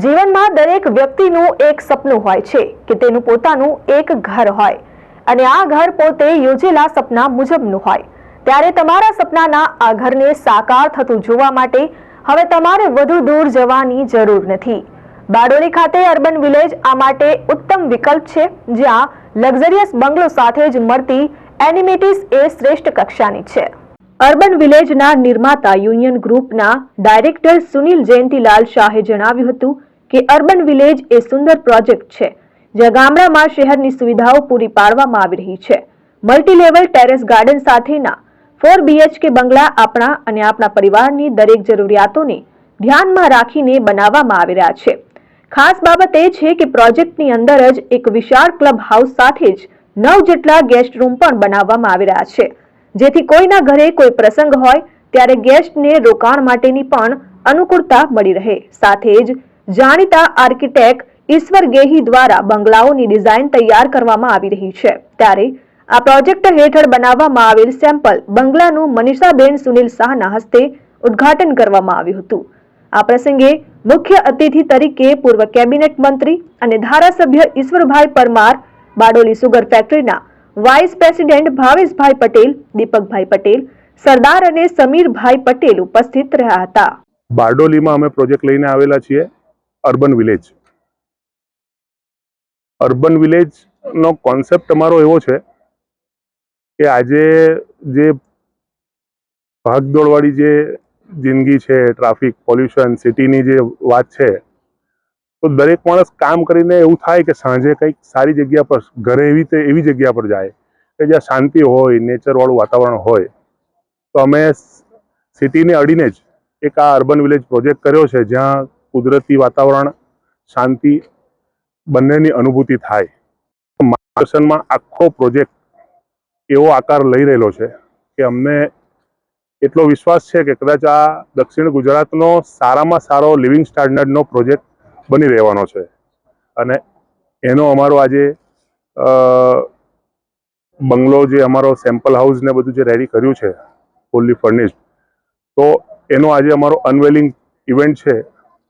જીવનમાં દરેક વ્યક્તિનું એક સપનું હોય છે કે તેનું પોતાનું એક ઘર હોય અને આ ઘર પોતે યોજેલા સપના મુજબનું હોય. ત્યારે તમારા સપનાના આ ઘરને સાકાર થતું જોવા માટે હવે તમારે વધુ દૂર જવાની જરૂર નથી. બારડોલી ખાતે અર્બન વિલેજ આ માટે ઉત્તમ વિકલ્પ છે, જ્યાં લક્ઝરિયસ બંગલો સાથે જ મળતી એનિમિટીઝ એ શ્રેષ્ઠ કક્ષાની છે. અર્બન વિલેજના નિર્માતા યુનિયન ગ્રુપના ડાયરેક્ટર સુનિલ જયંતીલાલ શાહે જણાવ્યું હતું કે અર્બન વિલેજ એ સુંદર પ્રોજેક્ટ છે, જ્યાં ગામડામાં શહેરની સુવિધાઓ પૂરી પાડવામાં આવી રહી છે. મલ્ટી લેવલ ટેરેસ ગાર્ડન સાથેના 4 BHK બંગલા આપણા અને આપણા પરિવારની દરેક જરૂરિયાતોને ધ્યાનમાં રાખીને બનાવવામાં આવી રહ્યા છે. ખાસ બાબત એ છે કે પ્રોજેક્ટની અંદર જ એક વિશાળ ક્લબ હાઉસ સાથે જ 9 જેટલા ગેસ્ટ રૂમ પણ બનાવવામાં આવી રહ્યા છે, જેથી કોઈના ઘરે કોઈ પ્રસંગ હોય ત્યારે ગેસ્ટને રોકાણ માટેની પણ અનુકૂળતા મળી રહે. સાથે જ જાણીતા આર્કિટેક્ટ ઈશ્વર ગેહી દ્વારા બંગલાઓની ડિઝાઇન તૈયાર કરવામાં આવી રહી છે. ત્યારે આ પ્રોજેક્ટ હેઠળ બનાવવામાં આવેલ સેમ્પલ બંગલાનું મનીષાબેન સુનિલ શાહના હસ્તે ઉદ્ઘાટન કરવામાં આવ્યું હતું. આ પ્રસંગે મુખ્ય અતિથિ તરીકે પૂર્વ કેબિનેટ મંત્રી અને ધારાસભ્ય ઈશ્વરભાઈ પરમાર, બારડોલી સુગર ફેક્ટરીના વાઇસ પ્રેસિડેન્ટ ભાવેશભાઈ પટેલ, દીપકભાઈ પટેલ, સરદાર અને સમીરભાઈ પટેલ ઉપસ્થિત રહ્યા હતા. બારડોલીમાં અમે પ્રોજેક્ટ લઈને આવેલા છીએ અર્બન વિલેજ. અર્બન વિલેજનો કોન્સેપ્ટ અમારો એવો છે કે આજે જે ભાગદોડવાળી જે જિંદગી છે, ટ્રાફિક, પોલ્યુશન, સિટીની જે વાત છે, તો દરેક માણસ કામ કરીને એવું થાય કે સાંજે કંઈક સારી જગ્યા પર, ઘરે એવી જગ્યા પર જાય કે જ્યાં શાંતિ હોય, નેચરવાળું વાતાવરણ હોય. તો અમે સિટીને અડીને જ એક આ અર્બન વિલેજ પ્રોજેક્ટ કર્યો છે, જ્યાં કુદરતી વાતાવરણ, શાંતિ બંનેની અનુભૂતિ થાય. માર્ગદર્શનમાં આખો પ્રોજેક્ટ એવો આકાર લઈ રહેલો છે કે અમને એટલો વિશ્વાસ છે કે કદાચ આ દક્ષિણ ગુજરાતનો સારામાં સારો લિવિંગ સ્ટાન્ડર્ડનો પ્રોજેક્ટ બની રહેવાનો છે. અને એનો અમારો આજે બંગલો જે અમારો સેમ્પલ હાઉસ ને બધું જે રેડી કર્યું છે, ફુલ્લી ફર્નિશ્ડ, તો એનો આજે અમારો અનવેલિંગ ઇવેન્ટ છે.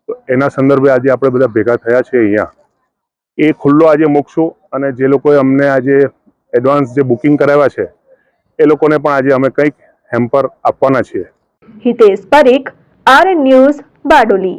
તો એના સંદર્ભે આજે આપણે બધા ભેગા થયા છે અહીંયા. એ ખુલ્લો આજે મૂકશું અને જે લોકોએ અમને આજે એડવાન્સ જે બુકિંગ કરાવ્યા છે એ લોકોને પણ આજે અમે કંઈક હેમ્પર આપવાના છીએ. Hitesh Parikh, RN news, Bardoli.